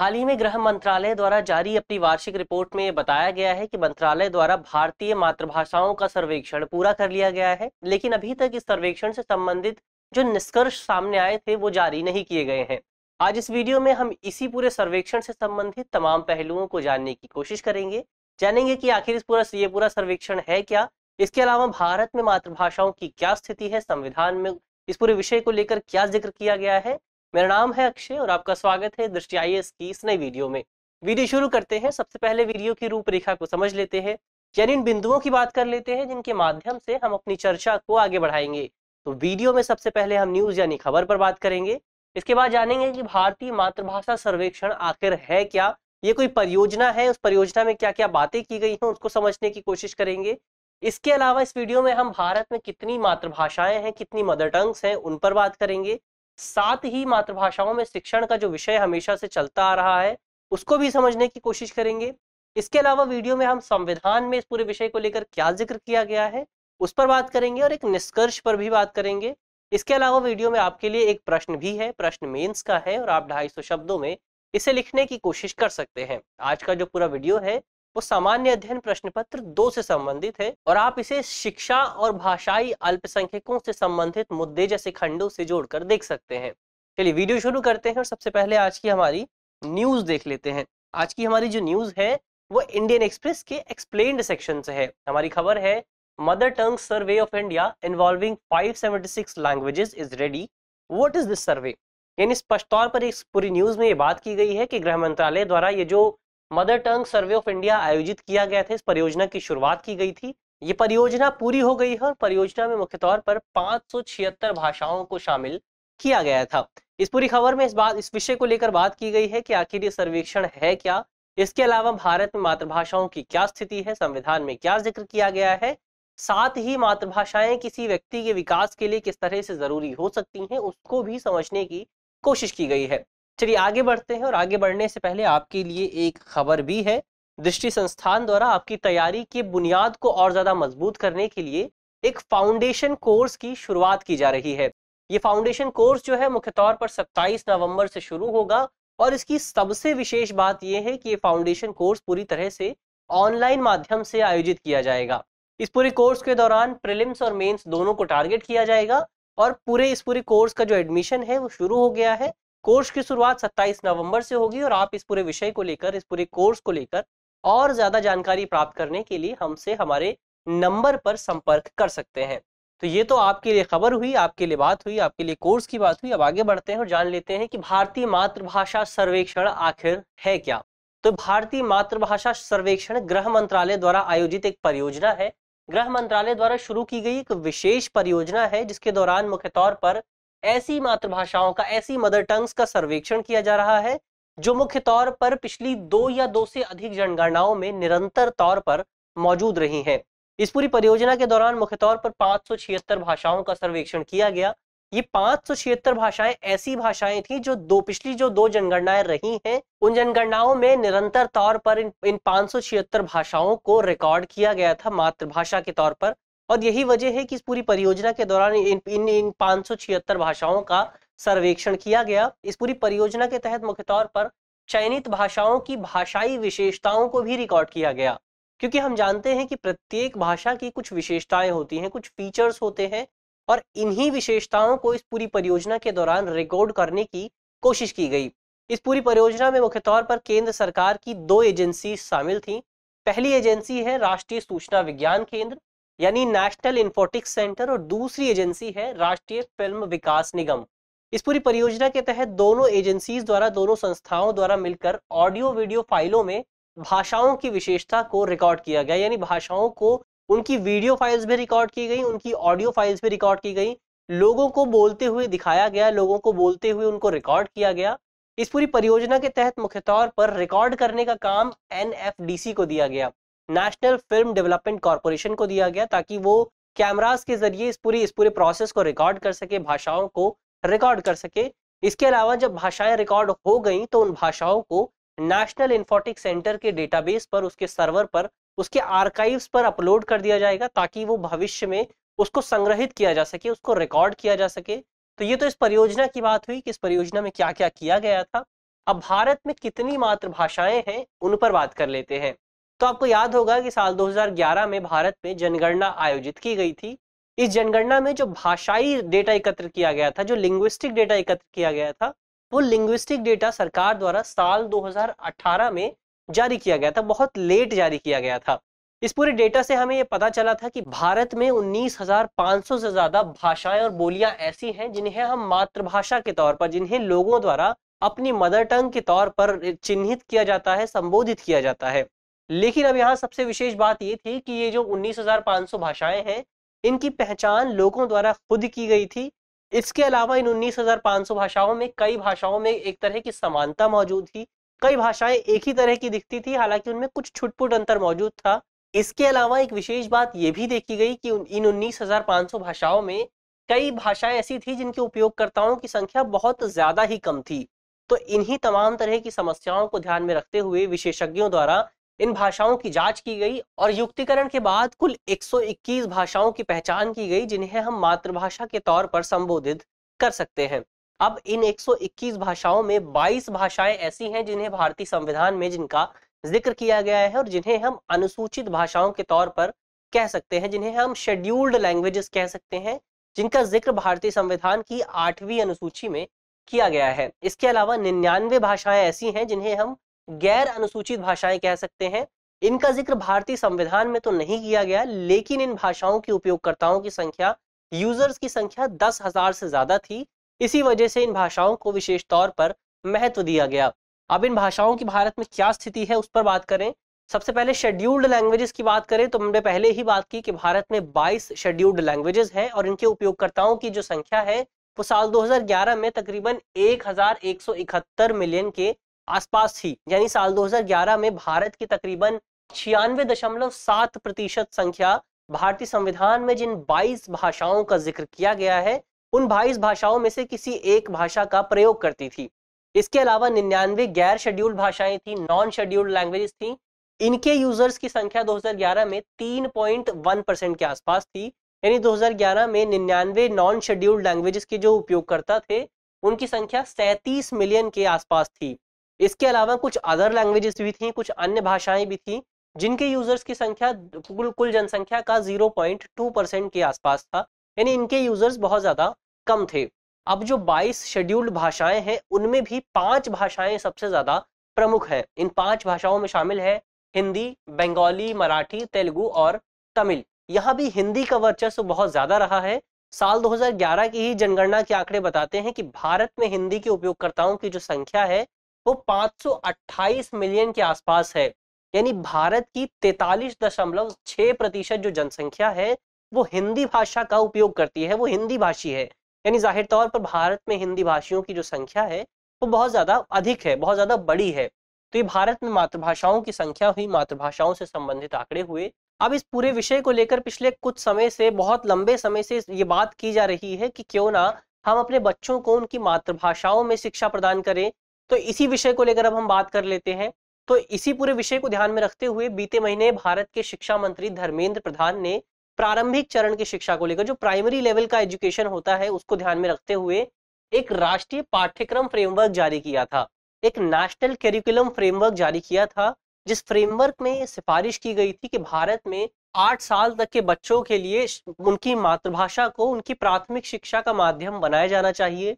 हाल ही में गृह मंत्रालय द्वारा जारी अपनी वार्षिक रिपोर्ट में बताया गया है कि मंत्रालय द्वारा भारतीय मातृभाषाओं का सर्वेक्षण पूरा कर लिया गया है, लेकिन अभी तक इस सर्वेक्षण से संबंधित जो निष्कर्ष सामने आए थे वो जारी नहीं किए गए हैं। आज इस वीडियो में हम इसी पूरे सर्वेक्षण से संबंधित तमाम पहलुओं को जानने की कोशिश करेंगे। जानेंगे कि आखिर ये पूरा सर्वेक्षण है क्या, इसके अलावा भारत में मातृभाषाओं की क्या स्थिति है, संविधान में इस पूरे विषय को लेकर क्या जिक्र किया गया है। मेरा नाम है अक्षय और आपका स्वागत है दृष्टि IAS की इस नई वीडियो में। वीडियो शुरू करते हैं। सबसे पहले वीडियो की रूपरेखा को समझ लेते हैं, यानी इन बिंदुओं की बात कर लेते हैं जिनके माध्यम से हम अपनी चर्चा को आगे बढ़ाएंगे। तो वीडियो में सबसे पहले हम न्यूज यानी खबर पर बात करेंगे। इसके बाद जानेंगे कि भारतीय मातृभाषा सर्वेक्षण आखिर है क्या, ये कोई परियोजना है, उस परियोजना में क्या क्या बातें की गई हैं उसको समझने की कोशिश करेंगे। इसके अलावा इस वीडियो में हम भारत में कितनी मातृभाषाएं हैं, कितनी मदर टंग्स हैं, उन पर बात करेंगे। साथ ही मातृभाषाओं में शिक्षण का जो विषय हमेशा से चलता आ रहा है उसको भी समझने की कोशिश करेंगे। इसके अलावा वीडियो में हम संविधान में इस पूरे विषय को लेकर क्या जिक्र किया गया है उस पर बात करेंगे और एक निष्कर्ष पर भी बात करेंगे। इसके अलावा वीडियो में आपके लिए एक प्रश्न भी है, प्रश्न मेंस का है और आप 250 शब्दों में इसे लिखने की कोशिश कर सकते हैं। आज का जो पूरा वीडियो है वो सामान्य अध्ययन प्रश्न पत्र 2 से संबंधित है और आप इसे शिक्षा और भाषाई अल्पसंख्यकों से संबंधित मुद्दे जैसे खंडों से जोड़कर देख सकते हैं। चलिए वीडियो शुरू करते हैं और सबसे पहले आज की हमारी न्यूज देख लेते हैं। आज की हमारी जो न्यूज है वो इंडियन एक्सप्रेस के एक्सप्लेन्ड सेक्शन से है। हमारी खबर है mother tongue survey of India involving 576 languages is ready, what is this survey. यानी स्पष्ट तौर पर इस पूरी न्यूज में ये बात की गई है कि गृह मंत्रालय द्वारा ये जो mother tongue survey of India आयोजित किया गया था, इस परियोजना की शुरुआत की गई थी। ये परियोजना पूरी हो गई है और परियोजना में मुख्य तौर पर 576 भाषाओं को शामिल किया गया था। इस पूरी खबर में इस विषय को लेकर बात की गई है कि आखिर ये सर्वेक्षण है क्या, इसके अलावा भारत में मातृभाषाओं की क्या स्थिति है, संविधान में क्या जिक्र किया गया है, साथ ही मातृभाषाएं किसी व्यक्ति के विकास के लिए किस तरह से जरूरी हो सकती हैं उसको भी समझने की कोशिश की गई है। चलिए आगे बढ़ते हैं और आगे बढ़ने से पहले आपके लिए एक खबर भी है। दृष्टि संस्थान द्वारा आपकी तैयारी की बुनियाद को और ज्यादा मजबूत करने के लिए एक फाउंडेशन कोर्स की शुरुआत की जा रही है। ये फाउंडेशन कोर्स जो है मुख्य तौर पर 27 नवंबर से शुरू होगा और इसकी सबसे विशेष बात यह है कि ये फाउंडेशन कोर्स पूरी तरह से ऑनलाइन माध्यम से आयोजित किया जाएगा। इस पूरे कोर्स के दौरान प्रीलिम्स और मेंस दोनों को टारगेट किया जाएगा और इस पूरे कोर्स का जो एडमिशन है वो शुरू हो गया है। कोर्स की शुरुआत 27 नवंबर से होगी और आप इस पूरे विषय को लेकर, इस पूरे कोर्स को लेकर और ज्यादा जानकारी प्राप्त करने के लिए हमसे हमारे नंबर पर संपर्क कर सकते हैं। तो ये तो आपके लिए खबर हुई, आपके लिए बात हुई, आपके लिए कोर्स की बात हुई। अब आगे बढ़ते हैं और जान लेते हैं कि भारतीय मातृभाषा सर्वेक्षण आखिर है क्या। तो भारतीय मातृभाषा सर्वेक्षण गृह मंत्रालय द्वारा आयोजित एक परियोजना है। गृह मंत्रालय द्वारा शुरू की गई एक विशेष परियोजना है जिसके दौरान मुख्य तौर पर ऐसी मातृभाषाओं का, ऐसी मदर टंग्स का सर्वेक्षण किया जा रहा है जो मुख्य तौर पर पिछली 2 या 2 से अधिक जनगणनाओं में निरंतर तौर पर मौजूद रही हैं। इस पूरी परियोजना के दौरान मुख्य तौर पर 576 भाषाओं का सर्वेक्षण किया गया। ये 576 भाषाएं ऐसी भाषाएं थी जो पिछली 2 जनगणनाएं रही हैं, उन जनगणनाओं में निरंतर तौर पर इन 576 भाषाओं को रिकॉर्ड किया गया था मातृभाषा के तौर पर। और यही वजह है कि इस पूरी परियोजना के दौरान इन 576 भाषाओं का सर्वेक्षण किया गया। इस पूरी परियोजना के तहत मुख्य तौर पर चयनित भाषाओं की भाषाई विशेषताओं को भी रिकॉर्ड किया गया, क्योंकि हम जानते हैं कि प्रत्येक भाषा की कुछ विशेषताएं होती हैं, कुछ फीचर्स होते हैं और इन्हीं विशेषताओं को इस पूरी परियोजना के दौरान रिकॉर्ड करने की कोशिश की गई। इस पूरी परियोजना में मुख्य तौर पर केंद्र सरकार की 2 एजेंसी शामिल थी। पहली एजेंसी है राष्ट्रीय सूचना विज्ञान केंद्र यानी नेशनल इन्फोटिक्स सेंटर और दूसरी एजेंसी है राष्ट्रीय फिल्म विकास निगम। इस पूरी परियोजना के तहत दोनों एजेंसीज द्वारा, दोनों संस्थाओं द्वारा मिलकर ऑडियो वीडियो फाइलों में भाषाओं की विशेषता को रिकॉर्ड किया गया, यानी भाषाओं को उनकी वीडियो फाइल्स भी रिकॉर्ड की गई, उनकी ऑडियो फाइल्स भी रिकॉर्ड की गई, लोगों को बोलते हुए दिखाया गया, लोगों को बोलते हुए उनको रिकॉर्ड किया गया। इस पूरी परियोजना के तहत मुख्य तौर पर रिकॉर्ड करने का काम NFDC को दिया गया, नेशनल फिल्म डेवलपमेंट कॉर्पोरेशन को दिया गया, ताकि वो कैमरास के जरिए इस पूरे प्रोसेस को रिकॉर्ड कर सके, भाषाओं को रिकॉर्ड कर सके। इसके अलावा जब भाषाएं रिकॉर्ड हो गई तो उन भाषाओं को नेशनल इन्फोटिक्स सेंटर के डेटाबेस पर, उसके सर्वर पर, उसके आर्काइव्स पर अपलोड कर दिया जाएगा ताकि वो भविष्य में उसको संग्रहित किया जा सके, उसको रिकॉर्ड किया जा सके। तो ये तो इस परियोजना की बात हुई कि इस परियोजना में क्या क्या किया गया था। अब भारत में कितनी मातृभाषाएं हैं उन पर बात कर लेते हैं। तो आपको याद होगा कि साल 2011 में भारत में जनगणना आयोजित की गई थी। इस जनगणना में जो भाषाई डेटा एकत्र किया गया था, जो लिंग्विस्टिक डेटा एकत्र किया गया था, वो लिंग्विस्टिक डेटा सरकार द्वारा साल 2018 में जारी किया गया था, बहुत लेट जारी किया गया था। इस पूरे डेटा से हमें ये पता चला था कि भारत में 19,500 से ज्यादा भाषाएं और बोलियां ऐसी हैं जिन्हें हम मातृभाषा के तौर पर, जिन्हें लोगों द्वारा अपनी मदर टंग के तौर पर चिन्हित किया जाता है, संबोधित किया जाता है। लेकिन अब यहाँ सबसे विशेष बात ये थी कि ये जो 19,500 भाषाएं हैं, इनकी पहचान लोगों द्वारा खुद की गई थी। इसके अलावा इन 19,500 भाषाओं में कई भाषाओं में एक तरह की समानता मौजूद थी, कई भाषाएं एक ही तरह की दिखती थी, हालांकि उनमें कुछ छुटपुट अंतर मौजूद था। इसके अलावा एक विशेष बात यह भी देखी गई कि इन 19,500 भाषाओं में कई भाषाएं ऐसी थी जिनके उपयोगकर्ताओं की संख्या बहुत ज्यादा ही कम थी। तो इन्हीं तमाम तरह की समस्याओं को ध्यान में रखते हुए विशेषज्ञों द्वारा इन भाषाओं की जांच की गई और युक्तिकरण के बाद कुल 121 भाषाओं की पहचान की गई जिन्हें हम मातृभाषा के तौर पर संबोधित कर सकते हैं। अब इन 121 भाषाओं में 22 भाषाएं ऐसी हैं जिन्हें भारतीय संविधान में जिनका जिक्र किया गया है और जिन्हें हम अनुसूचित भाषाओं के तौर पर कह सकते हैं, जिन्हें हम शेड्यूल्ड लैंग्वेजेस कह सकते हैं, जिनका जिक्र भारतीय संविधान की 8वीं अनुसूची में किया गया है। इसके अलावा 99 भाषाएं ऐसी हैं जिन्हें हम गैर अनुसूचित भाषाएं कह सकते हैं। इनका जिक्र भारतीय संविधान में तो नहीं किया गया, लेकिन इन भाषाओं के उपयोगकर्ताओं की संख्या, यूजर्स की संख्या 10,000 से ज्यादा थी। इसी वजह से इन भाषाओं को विशेष तौर पर महत्व दिया गया। अब इन भाषाओं की भारत में क्या स्थिति है उस पर बात करें। सबसे पहले शेड्यूल्ड लैंग्वेजेस की बात करें तो हमने पहले ही बात की कि भारत में 22 शेड्यूल्ड लैंग्वेजेस हैं और इनके उपयोगकर्ताओं की जो संख्या है वो साल 2011 में तकरीबन 1,171 मिलियन के आसपास थी। यानी साल 2011 में भारत की तकरीबन 96.7% संख्या भारतीय संविधान में जिन 22 भाषाओं का जिक्र किया गया है उन 22 भाषाओं में से किसी एक भाषा का प्रयोग करती थी। इसके अलावा 99 गैर शेड्यूल्ड भाषाएं थी, नॉन शेड्यूल्ड लैंग्वेजेस थी। इनके यूजर्स की संख्या 2011 में 3.1% के आसपास थी। यानी 2011 में 99 नॉन शेड्यूल्ड लैंग्वेजेस के जो उपयोगकर्ता थे उनकी संख्या 37 मिलियन के आसपास थी। इसके अलावा कुछ अदर लैंग्वेजेस भी थी, कुछ अन्य भाषाएं भी थी जिनके यूजर्स की संख्या कुल जनसंख्या का 0.2% के आसपास था। यानी इनके यूजर्स बहुत ज्यादा कम थे। अब जो 22 शेड्यूल्ड भाषाएं हैं उनमें भी 5 भाषाएं सबसे ज्यादा प्रमुख हैं। इन 5 भाषाओं में शामिल है हिंदी, बंगाली, मराठी, तेलुगु और तमिल। यहाँ भी हिंदी का वर्चस्व बहुत ज्यादा रहा है। साल 2011 की ही जनगणना के आंकड़े बताते हैं कि भारत में हिंदी के उपयोगकर्ताओं की जो संख्या है वो 528 मिलियन के आसपास है। यानी भारत की 43.6% जो जनसंख्या है वो हिंदी भाषा का उपयोग करती है, वो हिंदी भाषी है। यानी जाहिर तौर पर भारत में हिंदी भाषियों की जो संख्या है वो बहुत ज्यादा अधिक है, बहुत ज्यादा बड़ी है। तो ये भारत में मातृभाषाओं की संख्या हुई, मातृभाषाओं से संबंधित आंकड़े हुए। अब इस पूरे विषय को लेकर पिछले कुछ समय से, बहुत लंबे समय से ये बात की जा रही है कि क्यों ना हम अपने बच्चों को उनकी मातृभाषाओं में शिक्षा प्रदान करें। तो इसी विषय को लेकर अब हम बात कर लेते हैं। तो इसी पूरे विषय को ध्यान में रखते हुए बीते महीने भारत के शिक्षा मंत्री धर्मेंद्र प्रधान ने प्रारंभिक चरण की शिक्षा को लेकर, जो प्राइमरी लेवल का एजुकेशन होता है, उसको ध्यान में रखते हुए एक राष्ट्रीय पाठ्यक्रम फ्रेमवर्क जारी किया था, एक नेशनल करिकुलम फ्रेमवर्क जारी किया था, जिस फ्रेमवर्क में सिफारिश की गई थी कि भारत में 8 साल तक के बच्चों के लिए उनकी मातृभाषा को उनकी प्राथमिक शिक्षा का माध्यम बनाया जाना चाहिए।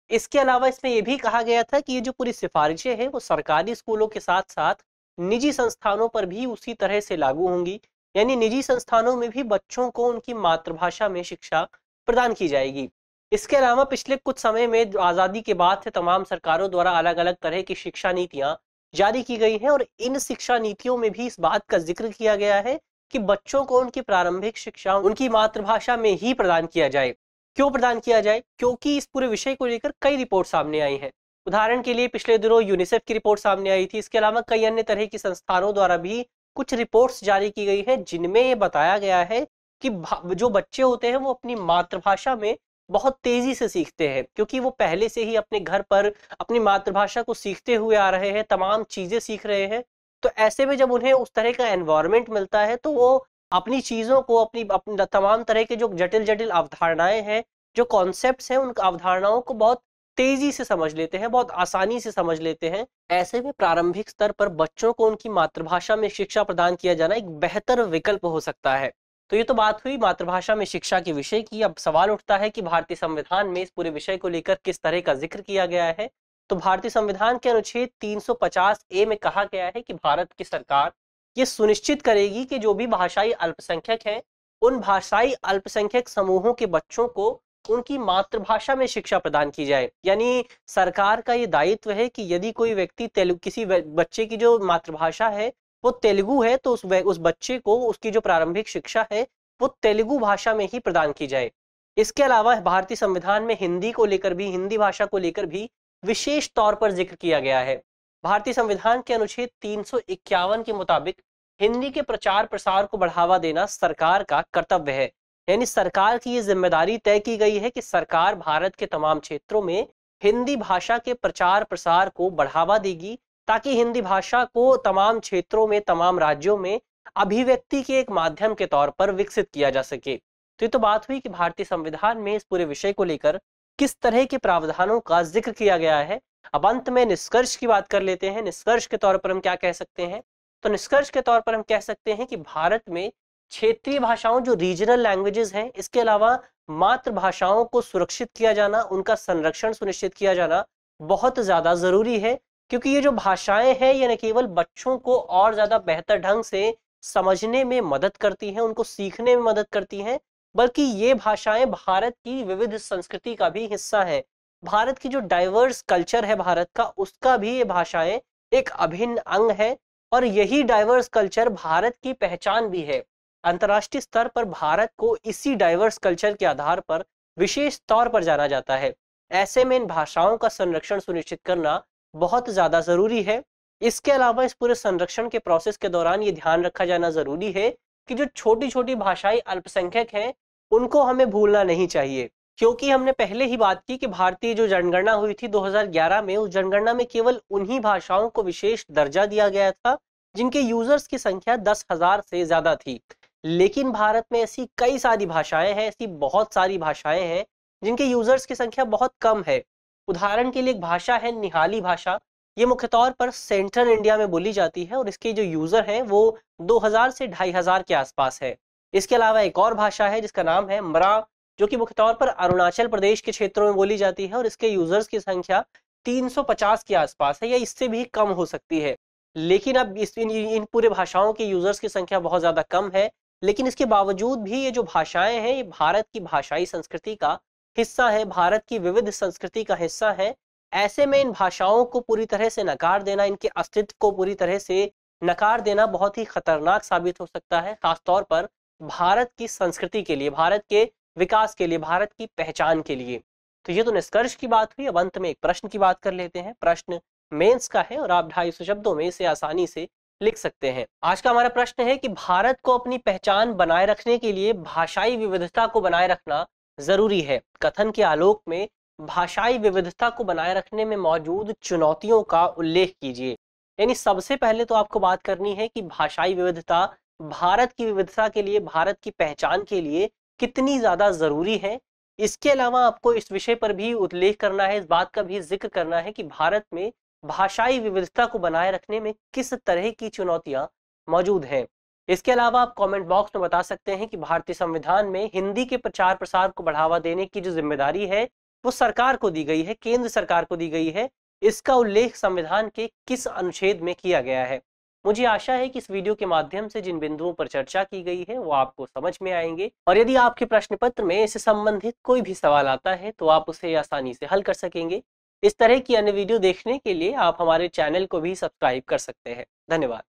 इसके अलावा इसमें यह भी कहा गया था कि ये जो पूरी सिफारिशें हैं वो सरकारी स्कूलों के साथ साथ निजी संस्थानों पर भी उसी तरह से लागू होंगी। यानी निजी संस्थानों में भी बच्चों को उनकी मातृभाषा में शिक्षा प्रदान की जाएगी। इसके अलावा पिछले कुछ समय में आजादी के बाद से तमाम सरकारों द्वारा अलग अलग तरह की शिक्षा नीतियां जारी की गई हैं और इन शिक्षा नीतियों में भी इस बात का जिक्र किया गया है कि बच्चों को उनकी प्रारंभिक शिक्षा उनकी मातृभाषा में ही प्रदान किया जाए। क्यों प्रदान किया जाए? क्योंकि इस पूरे विषय को लेकर कई रिपोर्ट सामने आई हैं। उदाहरण के लिए पिछले दिनों यूनिसेफ की रिपोर्ट सामने आई थी। इसके अलावा कई अन्य तरह की संस्थानों द्वारा भी कुछ रिपोर्ट्स जारी की गई है जिनमें ये बताया गया है कि जो बच्चे होते हैं वो अपनी मातृभाषा में बहुत तेजी से सीखते हैं, क्योंकि वो पहले से ही अपने घर पर अपनी मातृभाषा को सीखते हुए आ रहे हैं, तमाम चीजें सीख रहे हैं। तो ऐसे में जब उन्हें उस तरह का एनवायरनमेंट मिलता है तो वो अपनी चीजों को, अपनी तमाम तरह के जो जटिल जटिल अवधारणाएं हैं, जो कॉन्सेप्ट्स हैं, उन अवधारणाओं को बहुत तेजी से समझ लेते हैं, बहुत आसानी से समझ लेते हैं। ऐसे में प्रारंभिक स्तर पर बच्चों को उनकी मातृभाषा में शिक्षा प्रदान किया जाना एक बेहतर विकल्प हो सकता है। तो ये तो बात हुई मातृभाषा में शिक्षा के विषय की। अब सवाल उठता है कि भारतीय संविधान में इस पूरे विषय को लेकर किस तरह का जिक्र किया गया है। तो भारतीय संविधान के अनुच्छेद 350 ए में कहा गया है कि भारत की सरकार ये सुनिश्चित करेगी कि जो भी भाषाई अल्पसंख्यक हैं, उन भाषाई अल्पसंख्यक समूहों के बच्चों को उनकी मातृभाषा में शिक्षा प्रदान की जाए। यानी सरकार का ये दायित्व है कि यदि कोई व्यक्ति किसी बच्चे की जो मातृभाषा है वो तेलुगु है, तो उस बच्चे को उसकी जो प्रारंभिक शिक्षा है वो तेलुगु भाषा में ही प्रदान की जाए। इसके अलावा भारतीय संविधान में हिंदी भाषा को लेकर भी विशेष तौर पर जिक्र किया गया है। भारतीय संविधान के अनुच्छेद 351 के मुताबिक हिंदी के प्रचार प्रसार को बढ़ावा देना सरकार का कर्तव्य है। यानी सरकार की ये जिम्मेदारी तय की गई है कि सरकार भारत के तमाम क्षेत्रों में हिंदी भाषा के प्रचार प्रसार को बढ़ावा देगी, ताकि हिंदी भाषा को तमाम क्षेत्रों में, तमाम राज्यों में अभिव्यक्ति के एक माध्यम के तौर पर विकसित किया जा सके। तो ये तो बात हुई कि भारतीय संविधान में इस पूरे विषय को लेकर किस तरह के प्रावधानों का जिक्र किया गया है। अब अंत में निष्कर्ष की बात कर लेते हैं। निष्कर्ष के तौर पर हम क्या कह सकते हैं? तो निष्कर्ष के तौर पर हम कह सकते हैं कि भारत में क्षेत्रीय भाषाओं, जो रीजनल लैंग्वेजेस हैं, इसके अलावा मातृभाषाओं को सुरक्षित किया जाना, उनका संरक्षण सुनिश्चित किया जाना बहुत ज्यादा जरूरी है। क्योंकि ये जो भाषाएं हैं ये न केवल बच्चों को और ज्यादा बेहतर ढंग से समझने में मदद करती हैं, उनको सीखने में मदद करती हैं, बल्कि ये भाषाएं भारत की विविध संस्कृति का भी हिस्सा है। भारत की जो डाइवर्स कल्चर है भारत का, उसका भी ये भाषाएं एक अभिन्न अंग है, और यही डाइवर्स कल्चर भारत की पहचान भी है। अंतर्राष्ट्रीय स्तर पर भारत को इसी डाइवर्स कल्चर के आधार पर विशेष तौर पर जाना जाता है। ऐसे में इन भाषाओं का संरक्षण सुनिश्चित करना बहुत ज्यादा जरूरी है। इसके अलावा इस पूरे संरक्षण के प्रोसेस के दौरान ये ध्यान रखा जाना जरूरी है कि जो छोटी छोटी भाषाई अल्पसंख्यक हैं उनको हमें भूलना नहीं चाहिए। क्योंकि हमने पहले ही बात की कि भारतीय जो जनगणना हुई थी 2011 में, उस जनगणना में केवल उन्हीं भाषाओं को विशेष दर्जा दिया गया था जिनके यूजर्स की संख्या 10,000 से ज्यादा थी। लेकिन भारत में ऐसी कई सारी भाषाएं हैं, ऐसी बहुत सारी भाषाएं हैं जिनके यूजर्स की संख्या बहुत कम है। उदाहरण के लिए एक भाषा है निहाली भाषा। ये मुख्य तौर पर सेंट्रल इंडिया में बोली जाती है और इसके जो यूजर हैं वो 2000 से 2500 के आसपास है। इसके अलावा एक और भाषा है जिसका नाम है मरा, जो कि मुख्य तौर पर अरुणाचल प्रदेश के क्षेत्रों में बोली जाती है और इसके यूजर्स की संख्या 350 के आसपास है या इससे भी कम हो सकती है। लेकिन अब इन पूरे भाषाओं के यूजर्स की संख्या बहुत ज्यादा कम है, लेकिन इसके बावजूद भी ये जो भाषाएं हैं ये भारत की भाषाई संस्कृति का हिस्सा है, भारत की विविध संस्कृति का हिस्सा है। ऐसे में इन भाषाओं को पूरी तरह से नकार देना, इनके अस्तित्व को पूरी तरह से नकार देना बहुत ही खतरनाक साबित हो सकता है, खासतौर पर भारत की संस्कृति के लिए, भारत के विकास के लिए, भारत की पहचान के लिए। तो ये तो निष्कर्ष की बात हुई। अब अंत में एक प्रश्न की बात कर लेते हैं। प्रश्न मेंस का है और आप 250 शब्दों में इसे आसानी से लिख सकते हैं। आज का हमारा प्रश्न है कि भारत को अपनी पहचान बनाए रखने के लिए भाषाई विविधता को बनाए रखना जरूरी है। कथन के आलोक में भाषाई विविधता को बनाए रखने में मौजूद चुनौतियों का उल्लेख कीजिए। यानी सबसे पहले तो आपको बात करनी है कि भाषाई विविधता भारत की विविधता के लिए, भारत की पहचान के लिए कितनी ज्यादा जरूरी है। इसके अलावा आपको इस विषय पर भी उल्लेख करना है, इस बात का भी जिक्र करना है कि भारत में भाषाई विविधता को बनाए रखने में किस तरह की चुनौतियां मौजूद हैं। इसके अलावा आप कमेंट बॉक्स में बता सकते हैं कि भारतीय संविधान में हिंदी के प्रचार प्रसार को बढ़ावा देने की जो जिम्मेदारी है वो सरकार को दी गई है, केंद्र सरकार को दी गई है। इसका उल्लेख संविधान के किस अनुच्छेद में किया गया है? मुझे आशा है कि इस वीडियो के माध्यम से जिन बिंदुओं पर चर्चा की गई है वो आपको समझ में आएंगे, और यदि आपके प्रश्न पत्र में इससे संबंधित कोई भी सवाल आता है तो आप उसे आसानी से हल कर सकेंगे। इस तरह की अन्य वीडियो देखने के लिए आप हमारे चैनल को भी सब्सक्राइब कर सकते हैं। धन्यवाद।